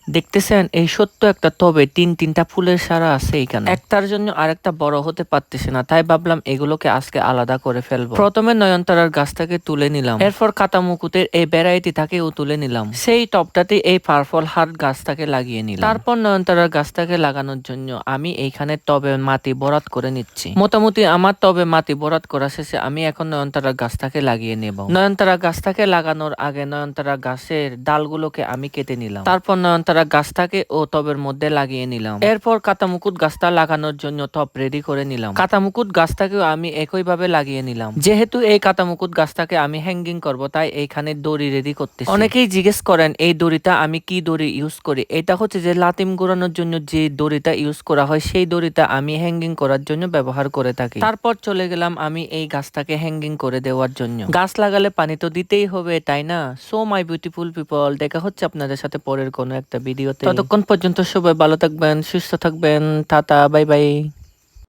দেখতেছেন এই সত্য একটা টবে তিনটা ফুলের সারা আছে এখানে, একটার জন্য আরেকটা বড় হতে পারতেছে না, তাই ভাবলাম এগুলোকে আজকে আলাদা করে ফেলবো। প্রথমে নয়নতারার গাছটাকে তুলে নিলাম, এরপর কাতামুকুটের এই ভ্যারাইটিটাকেও তুলে নিলাম, সেই টবটাতে এই পার্পল হার্ট গাছটাকে লাগিয়ে নিলাম। তারপর নয়নতারার গাছটাকে লাগানোর জন্য আমি এইখানে টবে মাটি ভরাট করে নিচ্ছি। মোটামুটি আমার টবে মাটি ভরাট করা শেষে আমি এখন নয়নতারার গাছটাকে লাগিয়ে নেব। নয়নতারা গাছটাকে লাগানোর আগে নয়নতারা গাছের ডালগুলোকে আমি কেটে নিলাম, তারপর নয়নতারা গাছটাকে ও টবের মধ্যে লাগিয়ে নিলাম। এরপর কাতামুকুট গাছটা লাগানোর জন্য টব রেডি করে নিলাম। কাতামুকুট গাছটাকেও আমি একইভাবে লাগিয়ে নিলাম। যেহেতু এই কাতামুকুট গাছটাকে আমি হ্যাঙ্গিং করব, তাই এইখানে দড়ি রেডি করতেছি। অনেকেই জিজ্ঞেস করেন এই দড়িটা আমি কি দড়ি ইউজ করি। এটা হচ্ছে যে লাতিম ঘোরানোর জন্য যে দড়িটা ইউজ করা হয়, সেই দড়িটা আমি হ্যাঙ্গিং করার জন্য ব্যবহার করে থাকি। তারপর চলে গেলাম আমি এই গাছটাকে হ্যাঙ্গিং করে দেওয়ার জন্য। গাছ লাগালে পানি তো দিতেই হবে, তাই না? সো মাই বিউটিফুল পিপল, দেখা হচ্ছে আপনাদের সাথে পরের কোনো একটা ভিডিওতে। ততক্ষণ পর্যন্ত সবাই ভালো থাকবেন, সুস্থ থাকবেন। Tata, bye bye.